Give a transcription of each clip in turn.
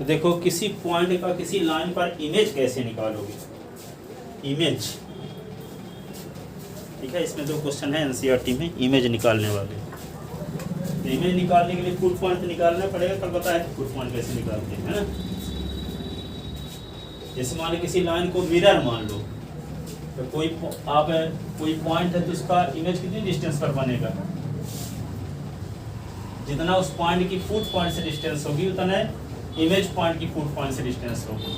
तो देखो किसी पॉइंट का किसी लाइन पर इमेज कैसे निकालोगे, इमेज। ठीक है, इसमें 2 क्वेश्चन है एनसीईआरटी में इमेज निकालने वाले। तो इमेज निकालने के लिए फुट पॉइंट निकालना पड़ेगा। कल बताया कि फुट पॉइंट कैसे निकालते हैं, है ना। जैसे मान लो किसी लाइन को मिरर मान लो, तो कोई पॉइंट है तो इसका इमेज कितनी डिस्टेंस पर बनेगा, जितना उस पॉइंट की फुट पॉइंट से डिस्टेंस होगी उतना इमेज पॉइंट की फुट पॉइंट से डिस्टेंस होगी।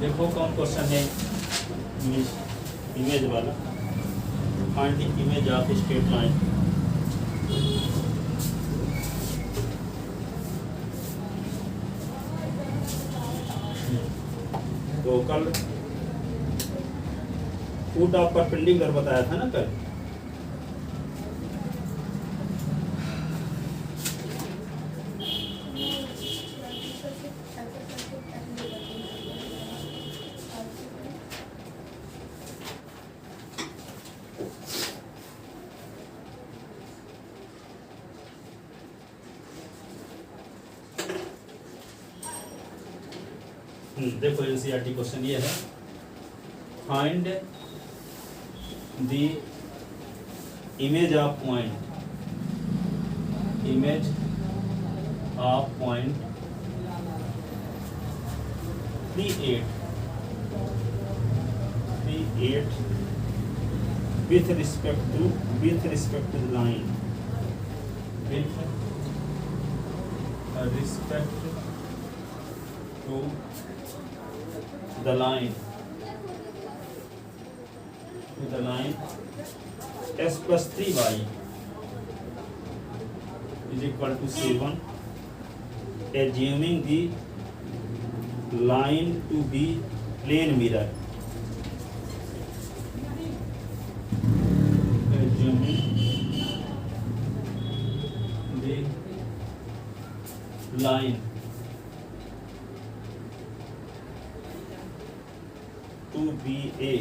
देखो कौन क्वेश्चन है, इमेज वाला। Find the image of straight line. तो कल फुट ऑफ परपेंडिकुलर बताया था ना कल। देखो एनसीईआरटी क्वेश्चन ये है, find the image of point, image of point 38 with respect to the line, with respect to the line s plus 3y is equal to 7, assuming the line to be plane mirror, assuming the line to be a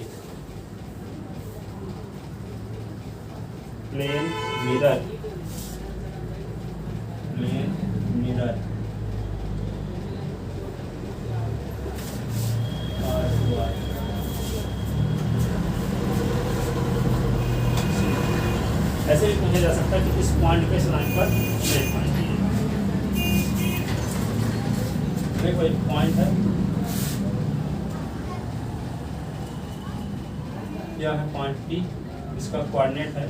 plane mirror, ऐसे भी पूछा जा सकता है कि इस point पे इस लाइन पर इमेज पॉइंट है। देखो एक पॉइंट है, यह है पॉइंट P, इसका कोऑर्डिनेट है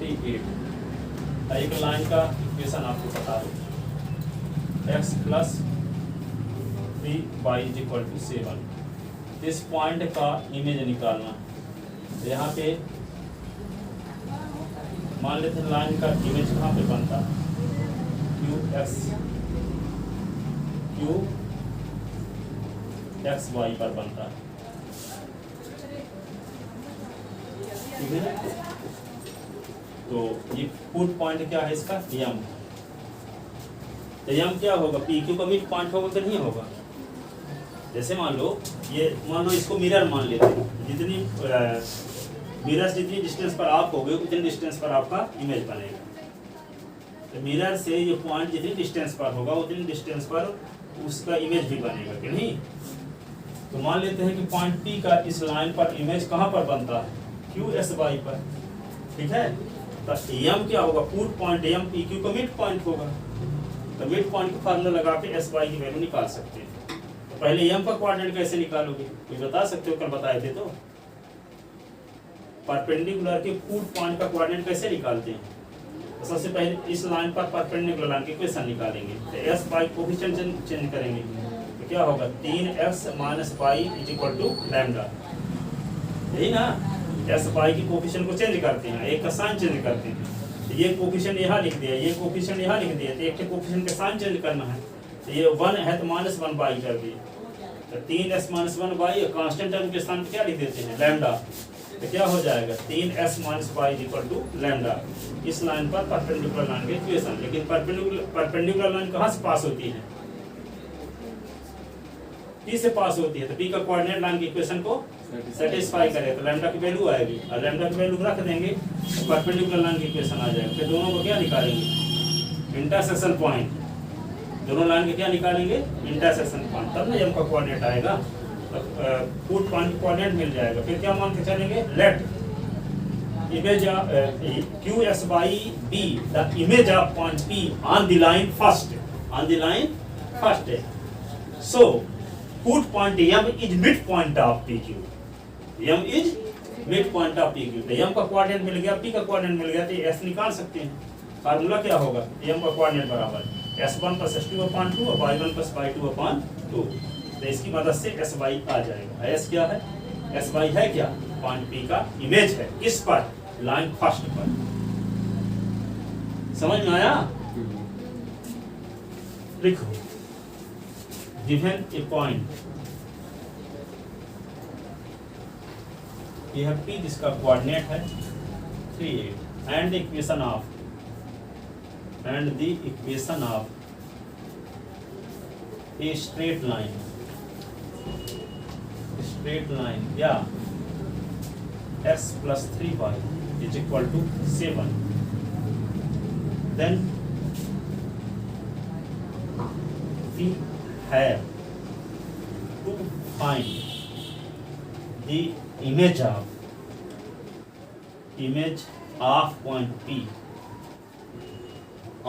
38। एक लाइन का इक्वेशन आपको बता दो, x plus 3y is equal to 7। इस पॉइंट का इमेज निकालना। तो यहाँ पे मान लेते हैं लाइन का इमेज कहाँ पे बनता है, QXY पर बनता है। तो ये फुट पॉइंट क्या है इसका, यम। तो यम क्या होगा, PQ का मिड पॉइंट होगा कि नहीं होगा। जैसे मान लो इसको मिरर मान लेते हैं, जितनी मिरर से जितनी डिस्टेंस पर आप होगे उतनी डिस्टेंस पर आपका इमेज बनेगा। तो मिरर से ये पॉइंट जितनी डिस्टेंस पर होगा उतनी डिस्टेंस पर उसका इमेज भी बनेगा कि नहीं। तो मान लेते हैं कि पॉइंट P का इस लाइन पर इमेज कहाँ पर बनता है, QSY पर। ठीक है, तो M क्या होगा, फुट पॉइंट M PQ का मिड पॉइंट होगा। तो मिड पॉइंट का फार्मूला लगा के SY की वैल्यू निकाल सकते हैं। तो पहले M का कोऑर्डिनेट कैसे निकालोगे, कुछ बता सकते हो, कल बताए थे। तो परपेंडिकुलर के फुट पॉइंट का कोऑर्डिनेट कैसे निकालते हैं। तो सबसे पहले इस लाइन पर परपेंडिकुलर लाइन के इक्वेशन निकालेंगे। तो SY कोफिशिएंट चेंज करेंगे, तो क्या होगा 3x minus y is equal to lambda. यही ना, SY की कोफिशिएंट को चेंज करते हैं, एक का साइन चेंज करते हैं। तो ये कोफिशिएंट यहाँ लिख दिया, ये कोफिशिएंट यहाँ लिख दिया, तो एक के कोफिशिएंट का साइन चेंज करना है। तो ये 1 है तो माइनस 1y कर दिए। तो 3x minus 1y constant term के स्थान पर क्या लिख देते हैं, लैम्डा। तो क्या हो जाएगा 3x minus y is equal to lambda. इस लाइन पर परपेंडिकुलर लाइन के इक्वेशन। लेकिन परपेंडिकुलर लाइन कहाँ से पास होती है, P से पास होती है। तो P का कोऑर्डिनेट लाइन की इक्वेशन को सेटिस्फाई करे तो लैम्डा की वैल्यू आएगी, और लैम्डा की वैल्यू रख देंगे तो परपेंडिकुलर लाइन की इक्वेशन आ जाएगा। फिर दोनों को क्या निकालेंगे, इंटरसेक्शन पॉइंट। दोनों लाइन के क्या निकालेंगे, इंटरसेक्शन पॉइंट, तब ना m का कोऑर्डिनेट आएगा, फुट पॉइंट कोऑर्डिनेट मिल जाएगा। फिर क्या मान के चलेंगे, late image of QS by B, the image of point P on the line first, on the line first. So put point M is midpoint of PQ. M is midpoint of PQ. तो M का coordinate मिल गया, P का coordinate मिल गया, तो S निकाल सकते हैं। Formula क्या होगा, M का कोऑर्डिनेट बराबर S1 + S2/2 और Y1 + Y2/2। तो इसकी मदद से SY आ जाएगा। S क्या है, SY है क्या, पॉइंट P का इमेज है, किस पर, लाइन फर्स्ट पर। समझ में आया, लिखो, गिवन ए पॉइंट, ये है P जिसका कोऑर्डिनेट है 3, 8 and the equation of a straight line या x + 3y = 7, then we have to find the image of point P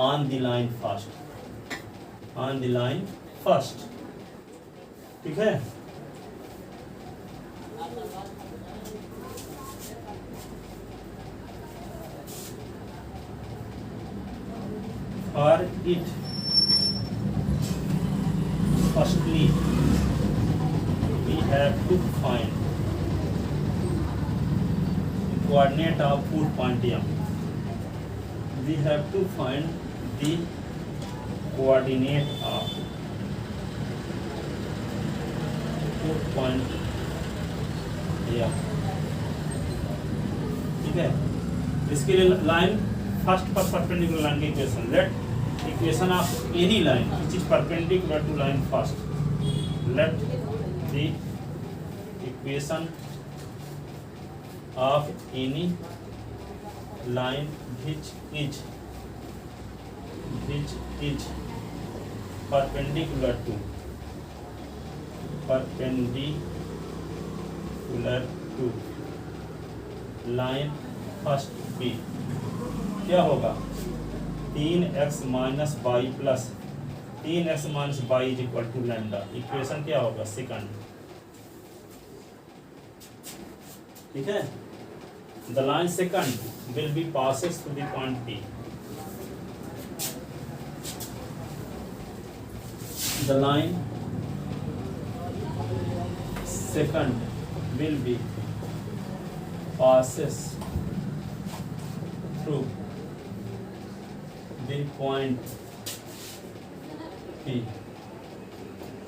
on the line first, ठीक है। For it, firstly, we have to find the coordinate of foot point M. We have to find the coordinate of foot point M. ठीक है, इसके लिए line first पर perpendicular line की equation, let equation of any line which is perpendicular to line first, let the equation of any line which is perpendicular to line first B क्या होगा, 3x - y + 3x - y = lambda. Equation क्या होगा, second, ठीक है। The line second will be passes to the point P. The line second will be passes through the point P.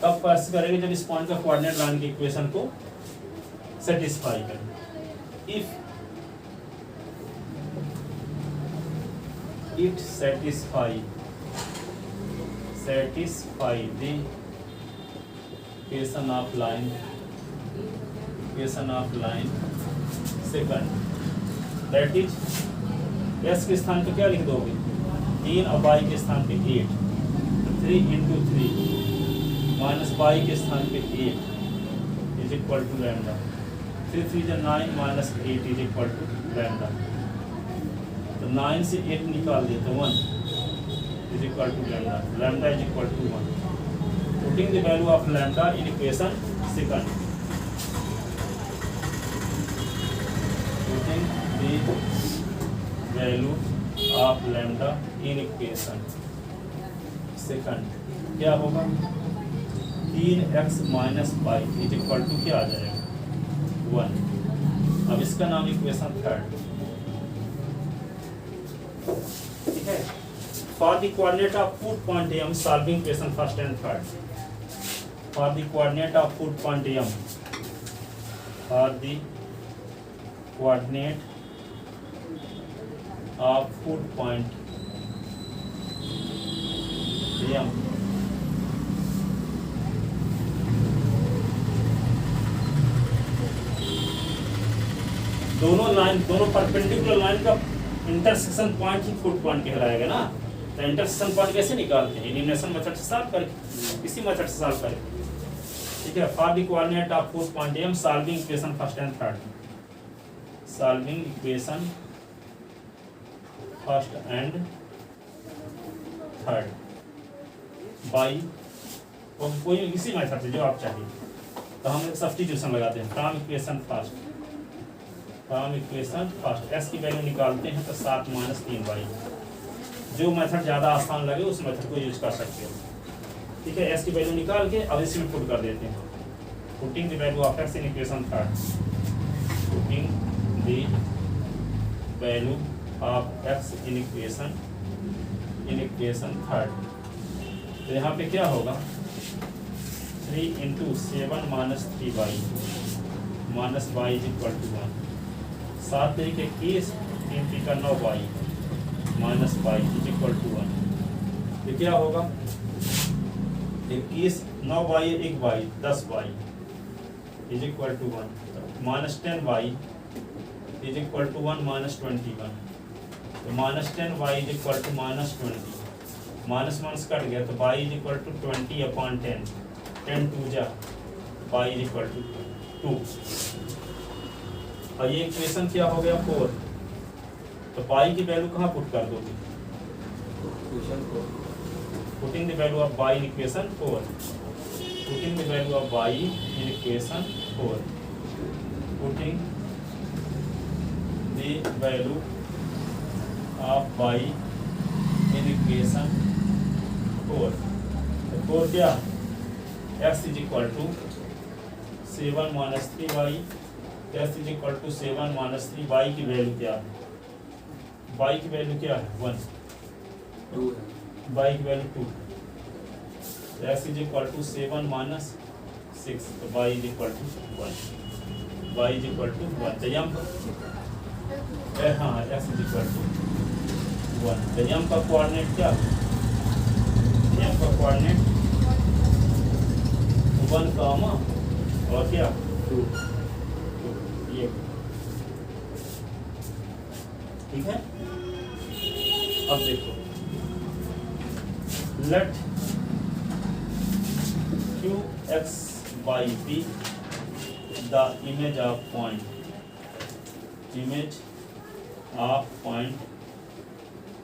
कब पास करेंगे, जब इस पॉइंट का कोऑर्डिनेट लाइन की इक्वेशन को सेटिस्फाई करें। If it satisfy the equation of line second, that is s के स्थान पे क्या लिख दोगे, 3 और y के स्थान पे 8, 3 × 3 - y के स्थान पे 8 = लैम्डा, 3 3 = 9 - 8 = लैम्डा। तो 9 से 8 निकाल दिए तो 1 = lambda, lambda = 1। Putting the value of lambda in equation second, putting the value of lambda in equation second क्या होगा, 3x - y = क्या आ जाएगा, 1। अब इसका नाम इक्वेशन थर्ड, ठीक है। For the coordinate of foot point M, solving equation first and third. For the coordinate of foot point M, for the coordinate of foot point M, दोनों परपेंडिकुलर लाइन का intersection point ही foot point कहलाएगा ना। तो intersection point कैसे निकालते हैं? Elimination method से solve करके, इसी मेथड से सॉल्व करें। ठीक है, for the coordinate of 4 point am solving equation first and third, solving equation first and third by कोई इसी मेथड से जो आप चाहिए। तो हम सब्स्टिट्यूशन लगाते हैं, फ्रॉम इक्वेशन फर्स्ट एस की वैल्यू निकालते हैं तो 7 - 3y। जो मेथड ज़्यादा आसान लगे उस मेथड को यूज कर सकते हो। ठीक है, एस की वैल्यू निकाल के अब इसी में पुट कर देते हैं, putting the value of x in equation third, putting the value of x in equation third. तो यहाँ पे क्या होगा, 3 × 7 - 3y minus y is equal to 1। 7 तरीके 21, 3 3 का 9y minus y is equal to 1। ये क्या होगा, 21 9y 1y 10y is equal to 1 minus 10y is equal to 1 minus 21। तो minus 10y is equal to minus 20, minus minus cut गया तो y is equal to 20/10, 10 2 जा y is equal to 2। और ये equation क्या हो गया 4। तो पाई की वैल्यू कहाँ पुट कर दोगे, putting the value of y in equation 4, putting the value of y in equation 4, putting the value of y in equation 4। तो 4 क्या, x is equal to 7 - 3y, x is equal to 7 - 3y की value क्या है, y की value क्या है 1, 2 y की value 2, x is equal to 7 - 6, तो y is equal to 1, y is equal to 1। तो यम हाँ x इज इक्वल टू 1। तो यम का कोऑर्डिनेट क्या, यम का कोऑर्डिनेट 1 कामा और क्या 2, ये ठीक है। अब देखो, late qx by p the image of point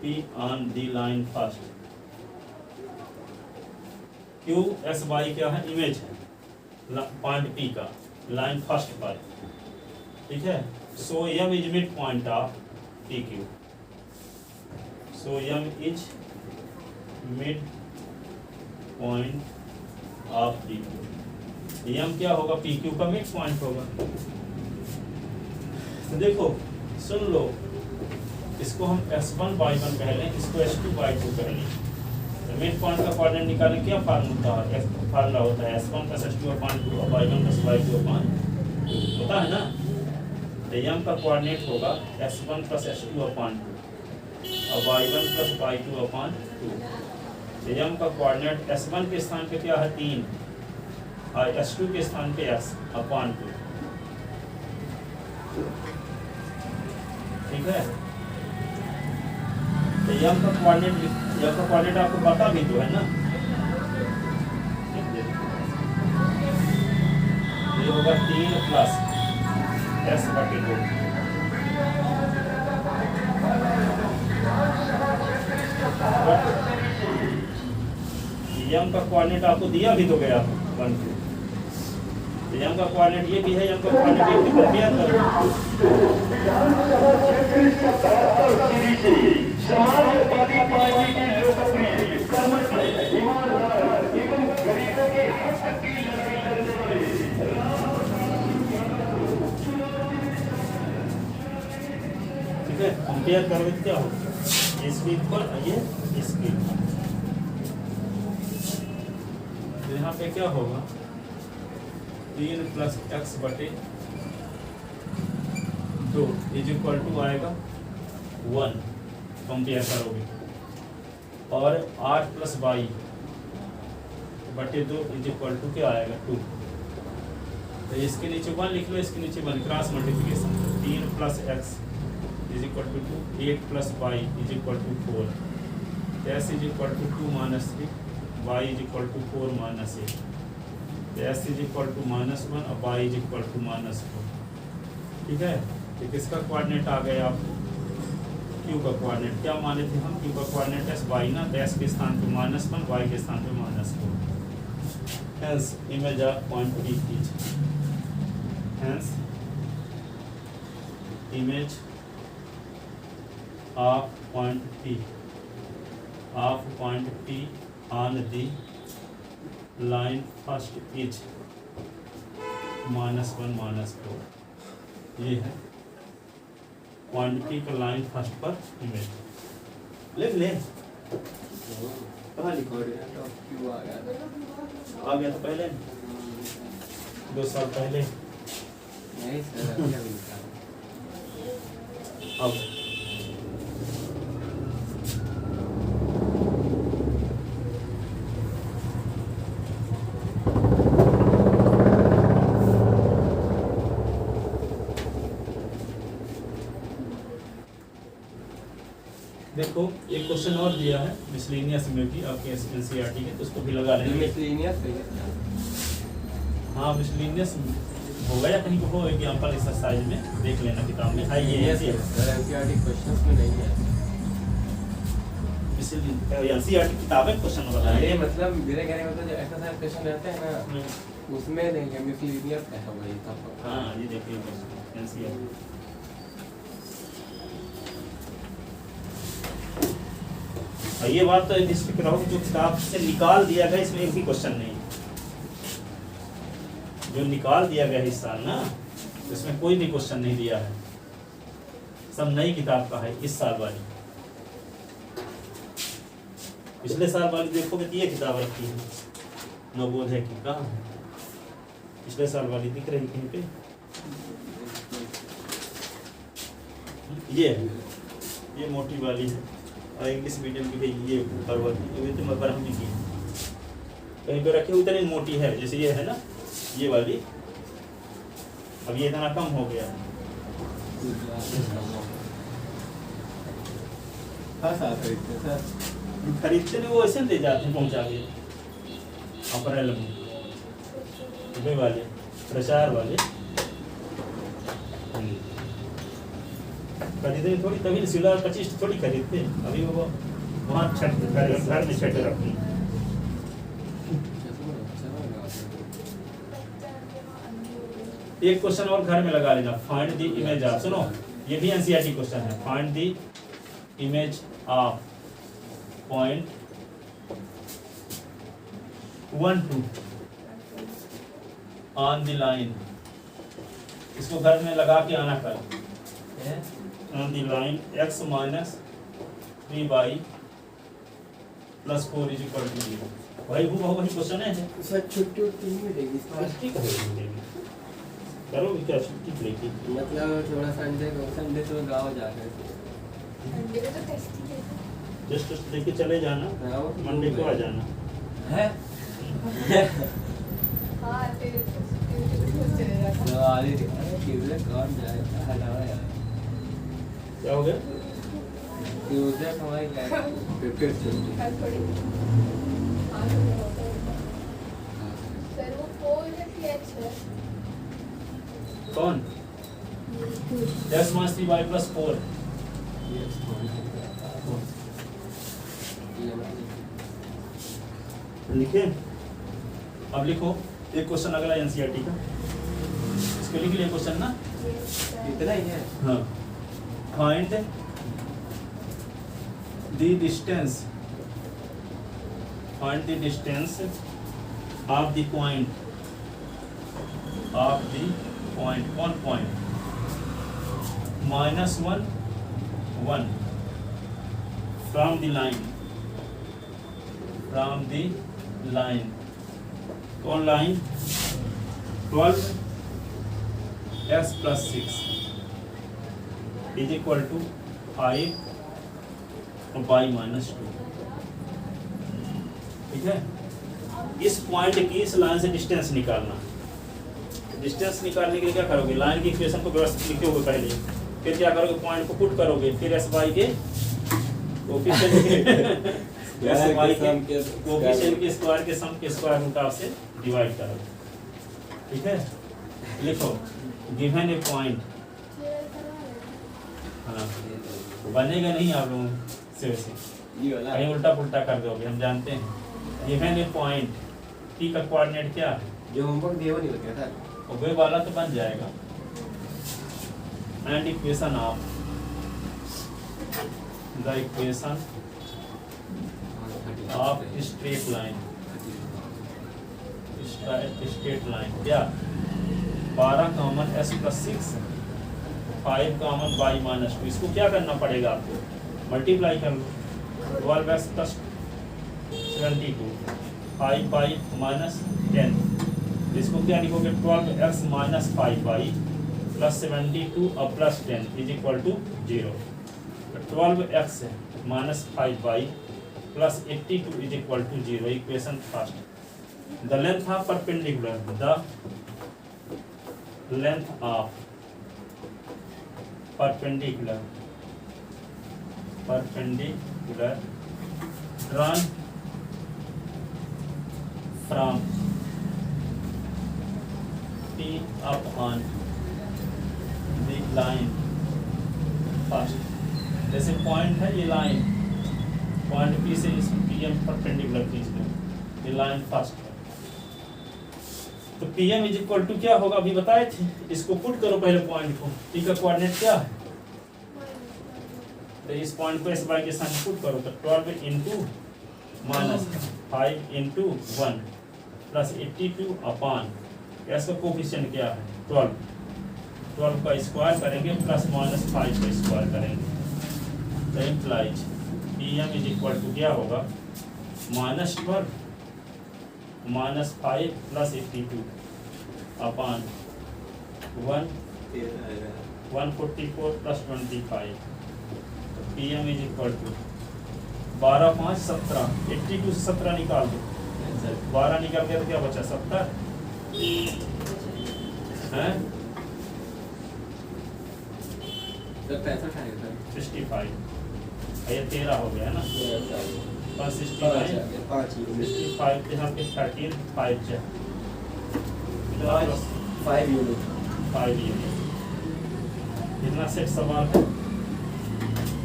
p on the line first। qx y क्या है, इमेज है पॉइंट p का लाइन फर्स्ट पर। ठीक है, सो m is mid point of PQ, so m is mid point of PQ। m क्या होगा, PQ का मिड पॉइंट होगा। तो देखो सुन लो, इसको हम S1/1 कह लें, इसको S2/2 कह लें। तो मिड पॉइंट का कोऑर्डिनेट निकालने क्या फार्मूला होता है, S1 + S2/2 और y1 + y2/2 होता है ना। तो m का कोऑर्डिनेट होगा S1 + S2/2 और y1 + y2/2। तो m का कोऑर्डिनेट S1 के स्थान पे क्या है 3 और S2 के स्थान पे S/2। ठीक है, तो m का कोऑर्डिनेट आपको पता भी तो है ना, ये होगा 3 + S/2। यम का कोऑर्डिनेट आपको दिया भी तो गया 1 2। तो यम का कोऑर्डिनेट ये भी है, यम का कोऑर्डिनेट ये भी कंपेयर ठीक है, कंपेयर करोगे तो क्या होगा, इसके इक्वल ये इसके। तो यहाँ पे क्या होगा 3 + x/2 इज इक्वल टू आएगा 1, कंपेयर करोगे, और 8 + y/2 इज इक्वल टू क्या आएगा 2। तो इसके नीचे 1 लिख लो, इसके नीचे 1, cross multiplication. 3 + x is equal to 2, 8 + y is equal to 4, S is equal to 2 minus 3, Y is equal to 4 minus 8, S is equal to -1 और वाई इज इक्वल टू -4। ठीक है, तो किसका कोऑर्डिनेट आ गया आपको? क्यू का कोऑर्डिनेट। क्या माने थे हम? क्यू का कोऑर्डिनेट एस वाई ना, तो एस के स्थान पे -1, वाई के स्थान पे -4। Hence image of point P is, hence image of point P on the line first is -1 -4। ये है पॉइंट पी का लाइन फर्स्ट पर इमेज। लिख ले, कहाँ लिखा है? क्यों आ गया? आ गया तो पहले 2 साल पहले। नहीं सर, अभी अभी लिखा है। अब देखो एक क्वेश्चन और दिया है मिसलेनियस में भी आपके एनसीईआरटी के, तो उसको भी लगा लेंगे। मिसलेनियस है क्या? हाँ मिसलेनियस होगा या कहीं को एग्जाम्पल एक्सरसाइज में देख लेना, किताब में है ये सर एनसीईआरटी क्वेश्चंस में नहीं है। एनसीईआरटी किताब है क्वेश्चन ये बताइए। मतलब मेरे कहने का मतलब जो एक्सरसाइज क्वेश्चन रहते हैं ना, उसमें नहीं है मिसलेनियस का है वही सब। हाँ ये देखिए एनसीईआरटी। ये बात तो निश्चित रहो जो किताब से निकाल दिया गया इसमें एक भी क्वेश्चन नहीं, जो निकाल दिया गया इस साल ना इसमें कोई भी क्वेश्चन नहीं दिया है, सब नई किताब का है इस साल वाली। पिछले साल वाली देखोगे तो ये किताब रखी है नवोदय की, कहाँ है पिछले साल वाली? दिख रही कहीं पे? ये है, ये मोटी वाली है और इंग्लिश मीडियम की ये ऊपर वाली, ये तो मैं बरहम की है कहीं पे रखी, उतनी मोटी है जैसे ये है ना ये वाली। अब ये इतना कम हो गया है। खरीदते नहीं, वो ऐसे दे जाते हैं पहुंचा के अप्रैल में, दुबई वाले प्रचार वाले खरीदे थोड़ी, तभी सिला 25 थोड़ी खरीदते, अभी वो वहाँ छठ घर में छठ रखते हैं। एक क्वेश्चन और घर में लगा लेना, फाइंड द इमेज ऑफ, सुनो ये भी एनसीईआरटी क्वेश्चन है, find the image of point 1 2 on the line. इसको घर में लगा के आना कर, on the line x minus 3y plus 4 is equal to 0। भाई वो वही क्वेश्चन है सर छुट्टी उट्टी नहीं मिलेगी इस बार? ठीक है, करो क्या छुट्टी लेके, मतलब थोड़ा संडे तो गाँव जा रहे थे। जस्ट लेके चले जाना, मंडे को आ जाना है। कौन जाएगा? हलावा यार क्या हो गया? ट्यूसडे हमारी फिर छुट्टी। कौन? x minus 3y plus 4। लिखे? अब लिखो एक क्वेश्चन अगला एनसीईआरटी का, इसको लिख लिया क्वेश्चन ना, इतना ही है। हाँ, find the distance, find the distance of the point, of the point, कौन point? -1 1 from the line, from the line, कौन line? 12 x plus 6 is equal to 5 और y माइनस 2। ठीक है, इस पॉइंट की इस लाइन से डिस्टेंस निकालना। डिस्टेंस निकालने के लिए क्या करोगे? लाइन की इक्वेशन को व्यवस्थित लिखे होगे पहले, फिर क्या करोगे? पॉइंट को पुट करोगे, फिर एस वाई के कोफिशिएंट के स्क्वायर के सम के स्क्वायर रूट ऑफ से डिवाइड करो। ठीक है, लिखो गिवन ए पॉइंट। हाँ, बनेगा नहीं आप लोगों से वैसे, कहीं उल्टा पुल्टा कर दोगे, हम जानते हैं। गिवन ए पॉइंट, टी का कोऑर्डिनेट क्या है? जो होमवर्क दिया वो नहीं बता था। और वे वाला तो बन जाएगा। And equation of the equation of straight line, straight line क्या? 12 common s plus 6, 5 common y minus 2। इसको क्या करना पड़ेगा आपको? मल्टीप्लाई कर लो। 12x plus 72, 5y minus 10। इसको क्या लिखोगे? 12x माइनस 5y प्लस 72 और plus 10 is equal to 0। 12x minus 5y plus 82 is equal to 0। Equation first. The length of perpendicular, the length of perpendicular drawn from P upon the line first। जैसे पॉइंट है ये line, point P से इस PM perpendicular खींच लो, ये line first है। तो PM इज इक्वल टू क्या होगा? अभी बताए थे, इसको पुट करो पहले पॉइंट को। P का कोऑर्डिनेट क्या है? तो इस पॉइंट को इस बार के साथ पुट करो तो 12 into minus 5 into 1 plus 82 upon इसका कोफिशिएंट क्या है? 12 का स्क्वायर करेंगे प्लस माइनस 5 का स्क्वायर करेंगे। तो implies PM is equal to क्या होगा? -12 minus 5 plus 82 upon 144 plus 25। PM is equal to 12 5 17, 82 से 17 निकाल दो, 12 निकाल के तो क्या बचा? 70 है, 65। ये 13 हो गया ना? 65 यहाँ पे 13 5 यूनिट। इतना सेट सवाल है।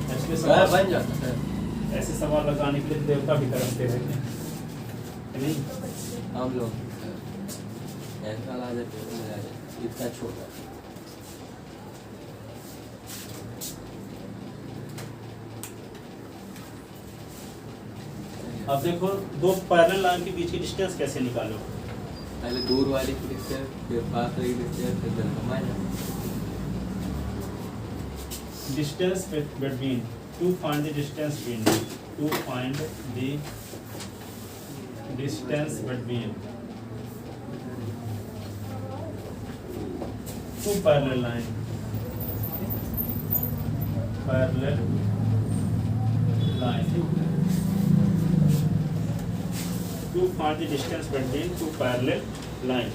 ऐसे सवाल बन जाता है। ऐसे सवाल लगाने के लिए देवता भी तरसते रहते हैं नहीं? हम लोग ऐसा ला जाते हैं, इतना छोटा। अब देखो दो पैरेलल लाइन के बीच की डिस्टेंस कैसे निकालो? पहले दूर वाली की डिस्टेंस, फिर पास वाली डिस्टेंस, फिर distance between, to find the distance between, to find the distance between two parallel line, to find the distance between two parallel line।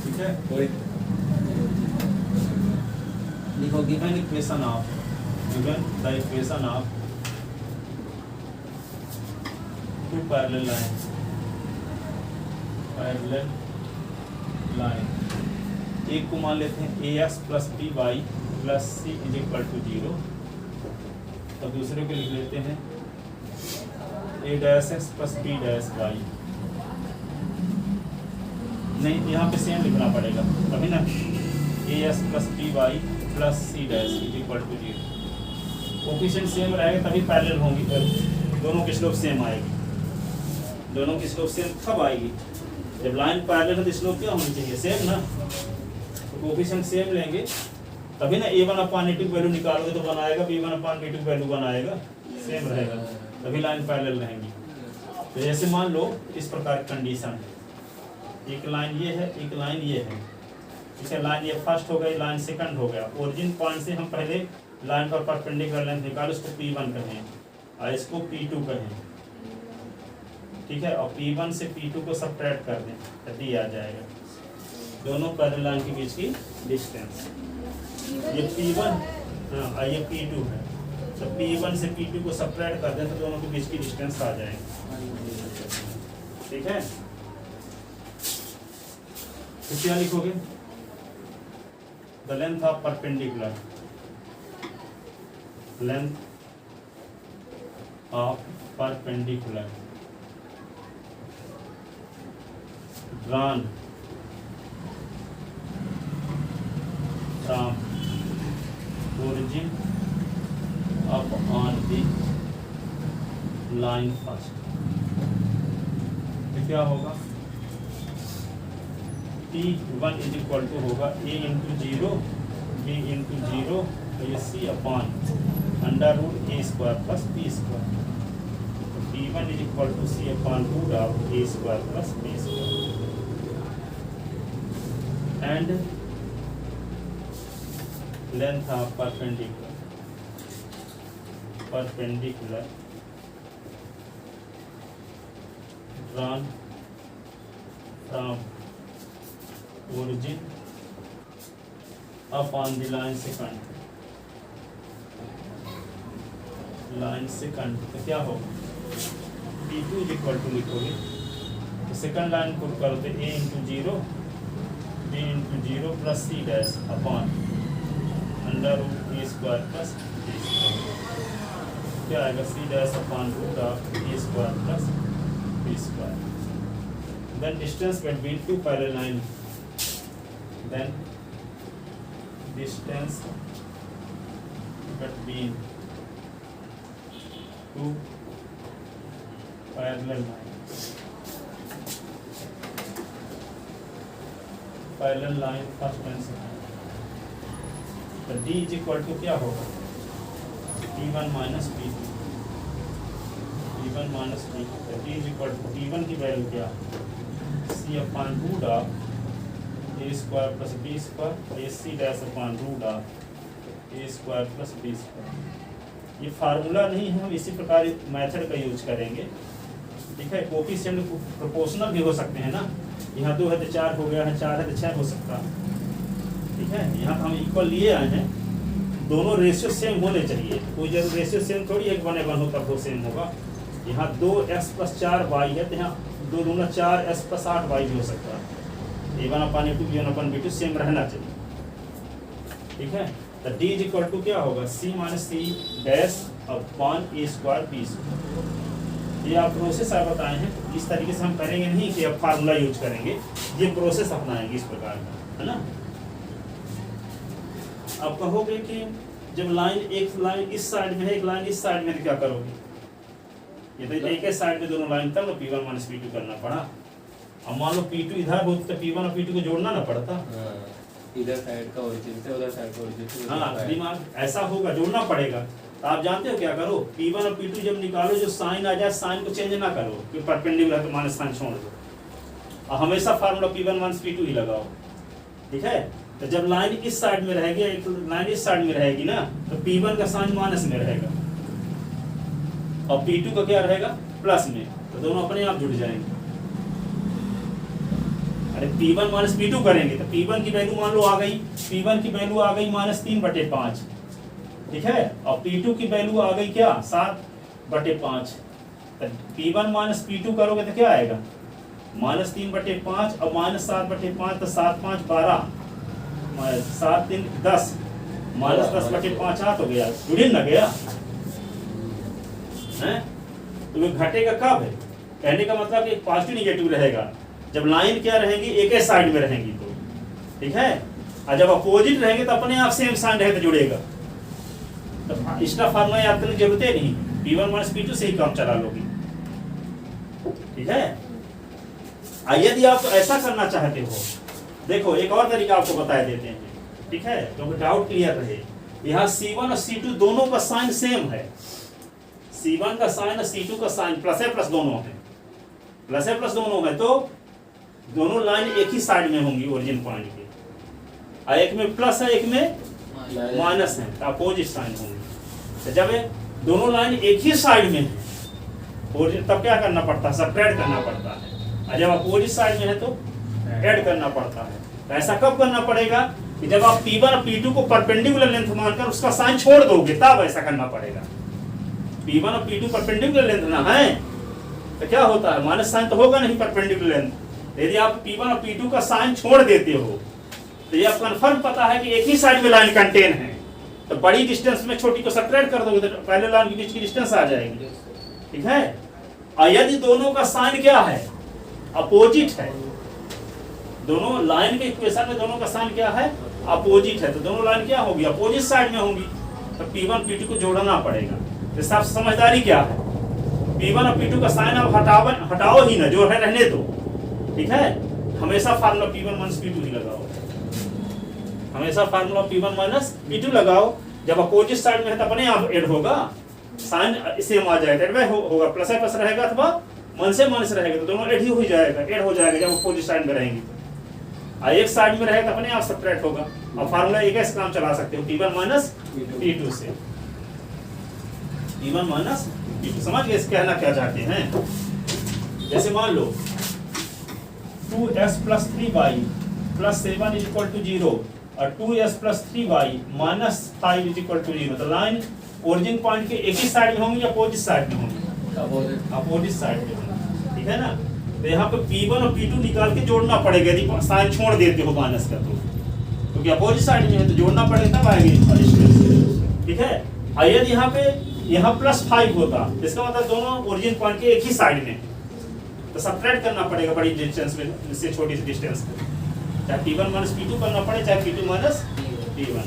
ठीक है, लिखो given equation of two parallel line। एक को मान लेते हैं ax plus by plus c is equal to 0, और दूसरे को लिख लेते हैं a dash x plus b dash y। नहीं, यहाँ पे सेम लिखना पड़ेगा अभी ना, as plus by plus c dash is equal to 0। Coefficient same रहेगा तभी पैरेलल होंगी, दोनों की स्लोप सेम आएगी। दोनों की स्लोप सेम कब आएगी? जब लाइन पैरेलल है तो स्लोप क्या होनी चाहिए? सेम ना। तो कोफिशिएंट सेम लेंगे तभी ना a1 अपॉन a2 वैल्यू निकालोगे तो बनाएगा, b1 अपॉन b2 वैल्यू बनाएगा, सेम रहेगा, तभी लाइन पैरेलल रहेंगी। तो जैसे मान लो इस प्रकार कंडीशन, एक लाइन ये है, एक लाइन ये है, इसे लाइन ये फर्स्ट हो गई, लाइन सेकंड हो गया। ओरिजिन पॉइंट से हम पहले लाइन पर परपेंडिकुलर लेंथ निकालो, इसको P1 कहें और इसको P2 कहें, ठीक है। और P1 से P2 को सबट्रैक्ट कर दें तो D आ जाएगा, दोनों पैरेलल लाइन के बीच की डिस्टेंस। ये P1 हाँ ये P2 है, तो P1 से P2 को सबट्रैक्ट कर दें तो दोनों के बीच की डिस्टेंस आ जाएगी, ठीक है। तो क्या लिखोगे? The length of perpendicular, length of perpendicular drawn from origin up on the line first। तो क्या होगा? T1 इज इक्वल टू होगा A इंटू 0 B इंटू 0 तो ये C upon under root A square plus B square. तो T1 is equal to C upon root of A square plus B square. And length of perpendicular drawn from origin up on the line secant, तो क्या होगा? P2 is equal to लिखोगे तो second line put करो तो A into 0 B into 0 plus C dash upon under root A square plus B square. क्या आएगा? C dash upon root of A square plus B square. Then distance between two parallel lines, then distance between two parallel lines, parallel line first and second। तो D is equal to क्या होगा? T1 minus P2, T1 minus P2। तो D is equal to T1 की value क्या? C upon root of A square plus B square, A C dash upon root of A square plus B square. ये formula नहीं है, हम इसी प्रकार method का यूज करेंगे, ठीक है। कोफिशिएंट प्रोपोर्शनल भी हो सकते हैं ना, यहाँ 2 है तो 4 हो गया है, 4 है तो 6 हो सकता है, ठीक है। यहाँ हम इक्वल लिए आए हैं, दोनों रेशियो सेम होने चाहिए, कोई जरूर रेशियो सेम थोड़ी 1:1 हो तब वो सेम होगा। यहाँ 2x प्लस 4y है तो यहाँ 2 दूना 4s प्लस 8y भी हो सकता है। A1/A2 B1/B2 सेम रहना चाहिए, ठीक है। तो D इज इक्वल टू क्या होगा? C minus C dash upon A square B square. ये आप प्रोसेस आप बताए हैं, इस तरीके से हम करेंगे नहीं कि अब फार्मूला यूज करेंगे, ये प्रोसेस अपनाएंगे इस प्रकार का, है ना। आप कहोगे कि जब लाइन एक लाइन इस साइड में है, एक लाइन इस साइड में, तो क्या करोगे? ये तो एक ही साइड में दोनों लाइन, तब ना P1 माइनस P2 करना पड़ा। अब मान लो P2 इधर हो तो P1 और P2 को जोड़ना ना पड़ता। इधर साइड का ओरिजिन से उधर साइड का ओरिजिन से, हाँ दिमाग ऐसा होगा, जोड़ना पड़ेगा। तो आप जानते हो क्या करो? P1 और P2 जब निकालो, जो साइन आ जाए साइन को चेंज ना करो, कि परपेंडिकुलर तो माइनस साइन छोड़ दो, और हमेशा फार्मूला P1 माइनस P2 ही लगाओ, ठीक है। तो जब लाइन इस साइड में रहेगी, एक लाइन इस साइड में रहेगी ना, तो P1 का साइन माइनस में रहेगा और P2 का क्या रहेगा? प्लस में, तो दोनों अपने आप जुड़ जाएंगे। अरे P1 माइनस P2 करेंगे तो P1 की वैल्यू मान लो आ गई, P1 की वैल्यू आ गई -3/5, ठीक है। और P2 की वैल्यू आ गई क्या? 7/5। तो P1 माइनस P2 करोगे तो क्या आएगा? -3/5 और -7/5, तो 7 5 12, 7 3 10, -10/5 आ तो गया, जुड़े ना गया है। तो वो घटेगा कब है? कहने का मतलब कि पॉजिटिव नेगेटिव रहेगा जब लाइन क्या रहेगी, एक ही साइड में रहेंगी, तो ठीक है। और जब अपोजिट रहेंगे तो अपने आप सेम साइन रहे तो जुड़ेगा। तो इसका फार्मूला याद करने की जरूरत है नहीं, P1 माइनस P2 से ही काम चला लोगी, ठीक है। यदि आप ऐसा करना चाहते हो, देखो एक और तरीका आपको बता देते हैं, ठीक है, क्योंकि डाउट क्लियर रहे। यहाँ C1 और C2 दोनों का साइन सेम है, C1 का साइन और C2 का साइन प्लस है प्लस दोनों है, प्लस है प्लस दोनों है, तो दोनों लाइन एक ही साइड में होंगी ओरिजिन पॉइंट के, और एक में प्लस है एक में माइनस है तो अपोजिट साइन होंगे। तो जब दोनों लाइन एक ही साइड में है तब क्या करना पड़ता है, सब्ट्रैक्ट करना पड़ता है, और जब अपोजिट साइड में है तो ऐड करना पड़ता है। तो ऐसा कब करना पड़ेगा कि जब आप P1 और P2 को परपेंडिकुलर लेंथ मानकर उसका साइन छोड़ दोगे तब ऐसा करना पड़ेगा। P1 और P2 परपेंडिकुलर लेंथ ना है तो क्या होता है, माइनस साइन तो होगा नहीं परपेंडिकुलर लेंथ। यदि आप P1 और P2 का साइन छोड़ देते हो तो ये आप कन्फर्म पता है कि एक ही साइड में लाइन कंटेन है, तो बड़ी डिस्टेंस में छोटी को सब्ट्रैक्ट कर दोगे तो पहले लाइन के बीच की डिस्टेंस आ जाएगी। ठीक है, और यदि दोनों का साइन क्या है, अपोजिट है, दोनों लाइन के इक्वेशन में दोनों का साइन क्या है, अपोजिट है, तो दोनों लाइन क्या होगी, अपोजिट साइड में होंगी, तो P1 P2 को जोड़ना पड़ेगा। तो सब समझदारी क्या है, P1 और P2 का साइन आप हटाओ ही ना, जो है रहने दो। ठीक है, हमेशा फार्मूला P1 माइनस P2 ही लगाओ, हमेशा फार्मूला P1 माइनस P2 लगाओ। जब अपोजिट साइड में है तो अपने आप ऐड होगा, साइन सेम आ जाएगा, ऐड होगा, प्लस है प्लस रहेगा अथवा मन से माइनस रहेगा, तो दोनों ऐड ही हो जाएगा, ऐड हो जाएगा जब अपोजिट साइड में रहेंगे। और एक साइड में रहेगा तो अपने आप सब्ट्रैक्ट होगा। और फार्मूला एक ऐसे काम चला सकते हो P1 माइनस P2 से, P1 माइनस P2। समझ गए कहना क्या चाहते हैं? जैसे मान लो 2x plus 3y plus 7 is equal to 0 और 2s plus 3y minus 5 is equal to 0। तो लाइन ओरिजिन पॉइंट के एक ही साइड में होंगी या अपोजिट साइड में होंगी? अपोजिट साइड में होंगी। ठीक है ना, तो यहाँ पे P1 और P2 निकाल के जोड़ना पड़ेगा यदि साइन छोड़ देते हो माइनस का, तो क्योंकि अपोजिट साइड में है तो जोड़ना पड़ेगा, तब आएगी। ठीक है, और यदि यहाँ प्लस 5 होता, इसका मतलब दोनों ओरिजिन पॉइंट के एक ही साइड में, तो सब्ट्रैक्ट करना पड़ेगा बड़ी डिस्टेंस में इससे छोटी सी डिस्टेंस में, चाहे P1 माइनस P2 करना पड़े, चाहे P2 माइनस P1।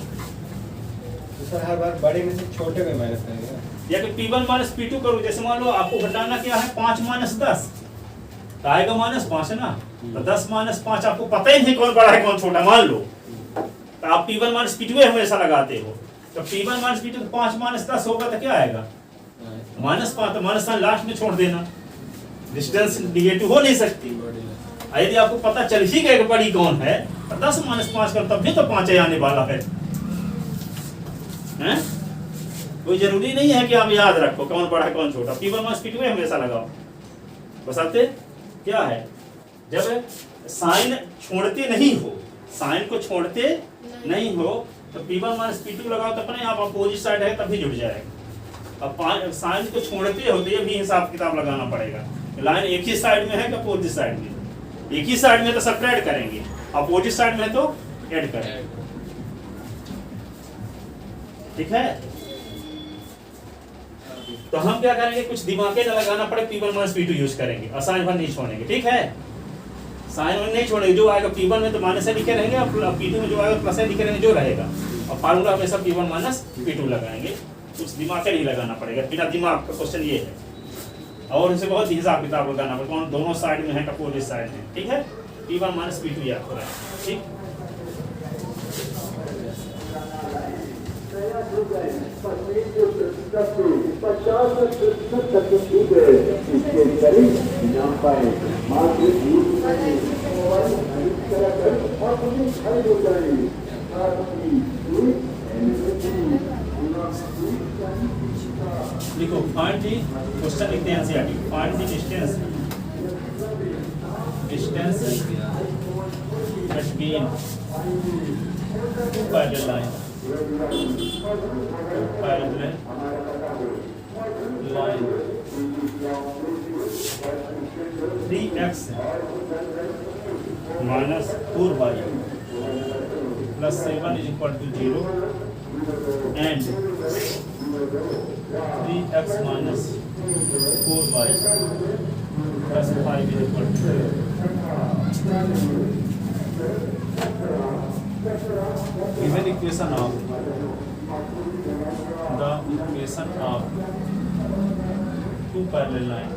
तो सर हर बार बड़े में से छोटे में माइनस करेंगे, या कि P1 माइनस P2 करो। जैसे मान लो आपको घटाना क्या है, 5 माइनस 10 तो आएगा माइनस 5 ना, तो 10 माइनस 5 आपको पता ही नहीं कौन बड़ा है कौन छोटा, मान लो तो आप P1 माइनस P2 हमेशा लगाते हो, तो P1 माइनस P2 5 माइनस 10 होगा तो क्या आएगा, माइनस 5, तो माइनस साइन लास्ट में छोड़ देना, डिस्टेंस निगेटिव हो नहीं सकती। यदि आपको पता चल ही गया कि बड़ी कौन है तो 10 माइनस 5 कर तब भी तो 5 आने वाला है। कोई जरूरी नहीं है कि आप याद रखो कौन बड़ा है कौन छोटा, P1 माइनस P2 हमेशा लगाओ। बसाते क्या है, जब साइन छोड़ते नहीं हो, साइन को छोड़ते नहीं हो तो P1 माइनस P2 लगाओ तो अपने आप अपोजिट साइड है तभी जुड़ जाएगा। अब साइन को छोड़ते हो तो ये भी हिसाब किताब लगाना पड़ेगा, लाइन एक ही साइड में है कि अपोजिट साइड में, एक ही साइड में तो सब्ट्रैक्ट करेंगे, अपोजिट साइड में तो ऐड करेंगे। ठीक है, तो हम क्या करेंगे, कुछ दिमाग के लगाना पड़े, P1 माइनस P2 यूज करेंगे और साइन वन नहीं छोड़ेंगे। ठीक है, साइन वन नहीं छोड़ेंगे, जो आएगा P1 में तो माइनस है लिखे रहेंगे और P2 में जो आएगा प्लस है लिखे रहेंगे, जो रहेगा। और फार्मूला हमेशा P1 माइनस P2 लगाएंगे, कुछ दिमाग का नहीं लगाना पड़ेगा, बिना दिमाग का क्वेश्चन ये है। और इसे बहुत हिसाब किताब लगाना पड़ेगा, कौन दोनों साइड में है का अपोजिट साइड में। ठीक है, P1 माइनस P2 याद हो रहा है। ठीक, लिखो फाइंड दी, क्वेश्चन लिखते हैं NCERT, find the distance between two parallel lines, parallel line 3x minus 4y plus 7 is equal to 0 and 3x minus 4y plus 5 is equal to 0. Given equation of two parallel line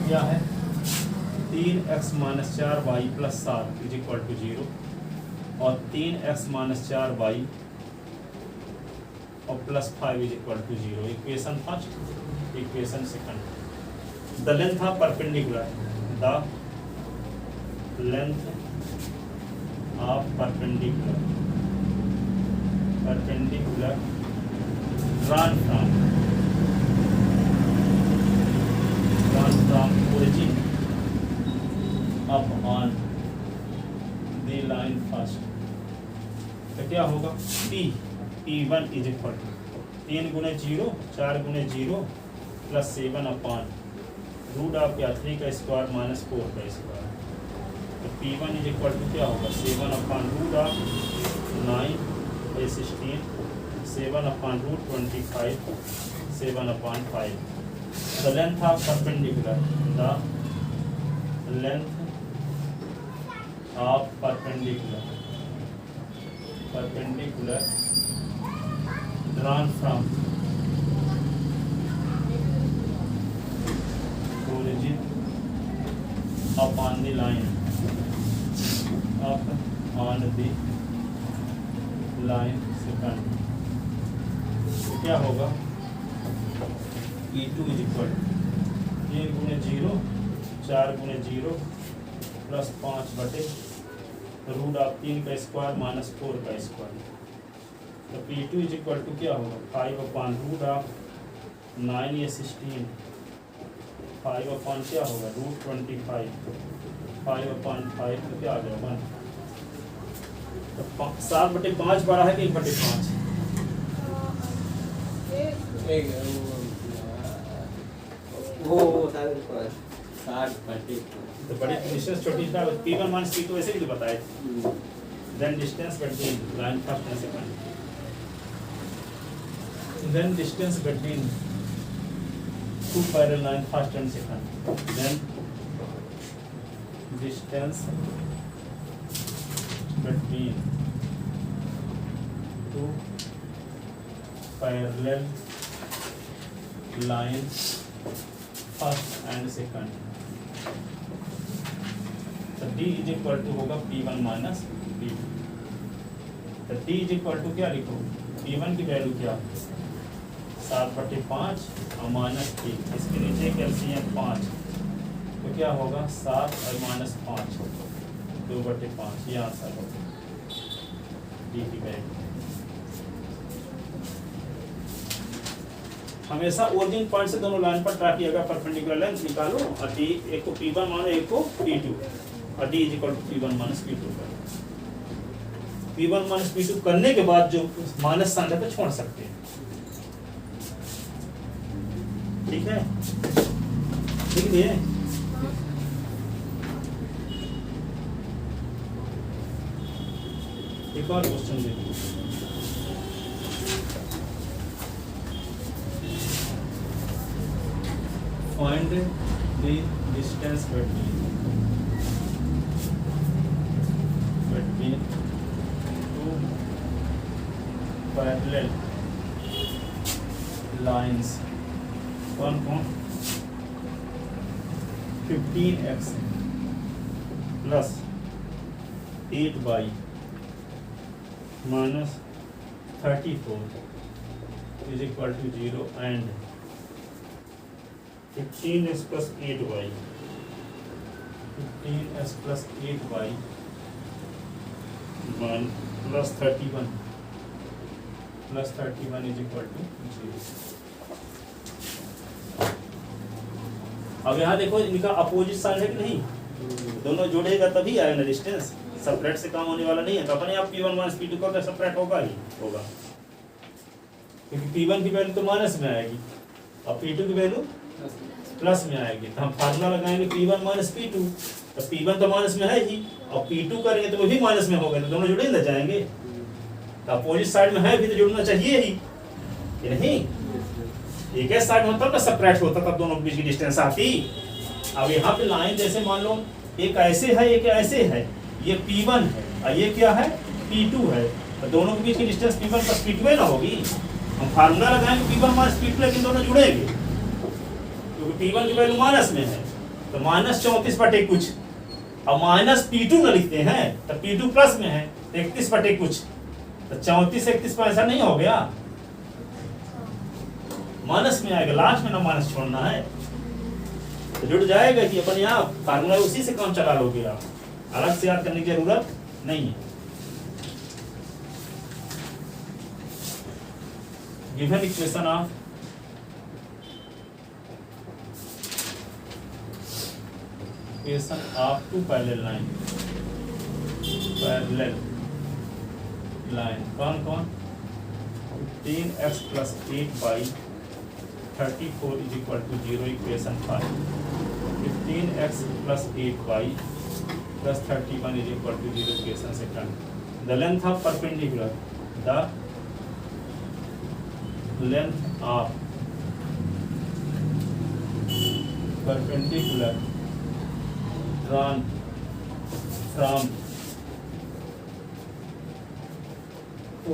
क्या है, 3x minus 4y plus 7 is equal to 0 और 3x minus 4y और plus 5 is equal to 0। Equation first, equation second. The length of perpendicular, the length of perpendicular run from origin up on the line first। तो क्या होगा P1 is equal to 3 गुणे 0 4 गुणे 0 plus 7 upon root of क्या 3 का square minus 4 का square. तो P1 is equal to क्या होगा 7 upon root of 9/16 7 upon root 25 7 upon 5। The length of perpendicular drawn from origin upon the line secant। क्या होगा P2 इज इक्वल 3 गुणे 0 4 गुणे 0 प्लस 5 बटे रूट ऑफ 3 का स्क्वायर माइनस 4 का स्क्वायर। तो P2 इज इक्वल टू क्या होगा 5 अपॉन रूट ऑफ 9 या 16 5 अपॉन क्या होगा रूट 25 5 अपॉन 5 तो क्या आ गया 1। तो 7/5 बड़ा है कि 1/5? वो 60 तो बड़ी डिस्टेंस छोटी था P1 माइनस P2 ऐसे भी बताए। Then distance between line first and second, then distance between two parallel line first and second, then distance between two parallel line first and second. तो D इज इक्वल टू होगा P1 minus P2। तो D is equal to क्या लिखो P1 की value क्या 7/5 और minus 3, इसके नीचे कैल्शियम 5 तो क्या होगा 7 और माइनस 5 2/5, ये आंसर होगा D की वैल्यू। हमेशा ओरिजिन पॉइंट से दोनों लाइन पर ट्रैक किएगा परपेंडिकुलर लेंथ निकालो और D एक को P1 मानो एक को P2 और D is equal to P1 minus P2 करो। P1 माइनस P2 करने के बाद जो माइनस साइन है तो छोड़ सकते हैं। ठीक है ठीक नहीं है? एक और क्वेश्चन देखिए find the distance between two parallel lines। कौन 15x plus 8y minus 34 is equal to 0 and 15x plus 8y 15x plus 8y 1 plus 31 is equal to 0। अब यहाँ देखो इनका अपोजिट साइड है कि नहीं, दोनों जोड़ेगा तभी आएगा ना डिस्टेंस, सेपरेट से काम होने वाला नहीं है। तो अपने आप P1 माइनस P2 का सेपरेट होगा ही होगा, क्योंकि P1 की वैल्यू तो माइनस में आएगी और P2 की वैल्यू प्लस में आएगी। तो हम फार्मूला लगाएंगे P1 माइनस P2, तो P1 तो माइनस में है ही और P2 करेंगे तो वो भी माइनस में होगा, तो दोनों जुड़े ना जाएंगे। तो अपोजिट साइड में है भी तो जुड़ना चाहिए ही कि नहीं, एक ही साइड में तब ना सेपरेट होता तब दोनों के बीच की डिस्टेंस आती। अब यहाँ पे लाइन जैसे मान लो एक ऐसे है एक ऐसे है, ये P1 है और ये क्या है P2 है, तो दोनों के बीच की डिस्टेंस P1 प्लस P2 ना होगी। हम फार्मूला लगाएंगे P1 माइनस P2, लेकिन दोनों जुड़ेंगे क्योंकि P1 की वैल्यू माइनस में है, तो माइनस 34 बटे कुछ, अब माइनस P2 ना लिखते हैं तो P2 प्लस में है 31 बटे कुछ, तो 34 31 पर ऐसा नहीं हो गया, माइनस में आएगा, लास्ट में ना माइनस छोड़ना है तो जुड़ जाएगा कि अपने आप फार्मूला उसी से काम चला लोगे आप, अलग से याद करने की जरूरत नहीं है। Given equation of two parallel line कौन कौन 15x + 8y 34 = 0 equation 5 15x + 8y + 31 = 0 equation second the length of perpendicular drawn from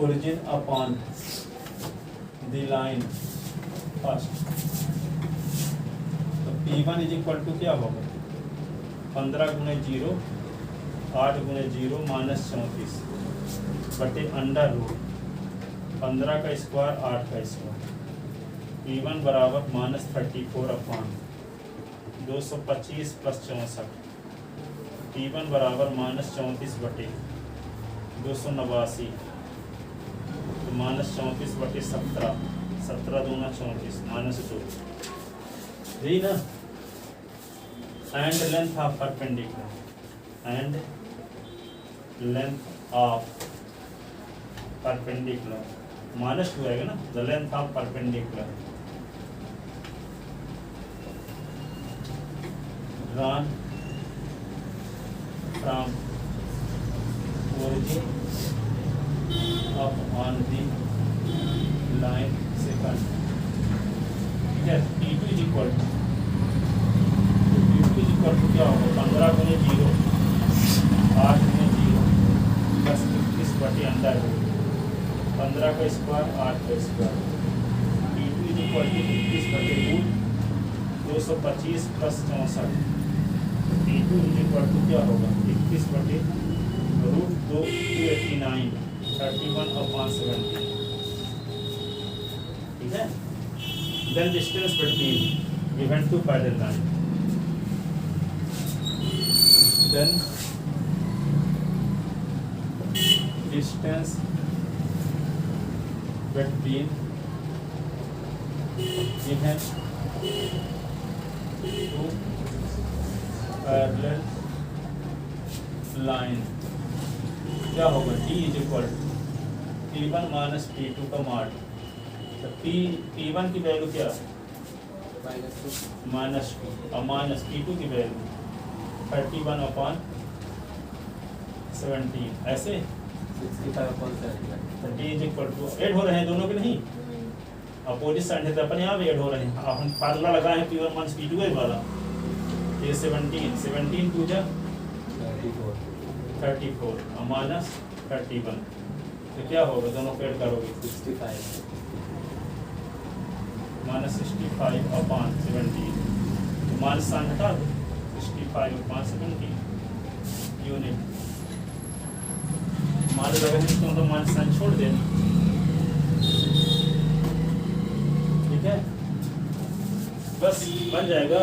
origin upon the line first तो P1 = क्या होगा 15 × 0 8 × 0 -34 बटे √ 15 का स्क्वायर 8 का स्क्वायर P1 बराबर -34/225 + 64 P1 बराबर -34 बटे 289 तो -34 बटे 17 17 दूना 34 -2 यही ना एंड लेंथ ऑफ परपेंडिकुलर -2 आएगा ना the length of perpendicular drawn from origin up on the line second ठीक है P2 = क्या होगा 15 × 0 8 × 0 + 21 बटे √ 15 का स्क्वायर 8 का स्क्वायर P2 = 21 बटे √ 225 + 64 P2 = क्या होगा 21 बटे √289 31/17 ठीक है then distance between given two parallel line then distance between given two parallel line क्या होगा D = P1 - P2 का मॉड तो P1 की वैल्यू क्या -2 और -P2 की वैल्यू 31/17 ऐसे 65/17 D = ऐड हो रहे हैं दोनों के नहीं अपोजिट साइड है तो अपन यहाँ भी ऐड हो रहे हैं हम फार्मूला लगाए हैं P1 - P2 वाला ये 17 2 जा 34 और -31 तो क्या होगा दोनों को ऐड करोगे 65 -65/17 माइनस साइन हटा दो 65/17 यूनिट मान लगा इसको तो माइनस साइन छोड़ देना ठीक है बस बन जाएगा।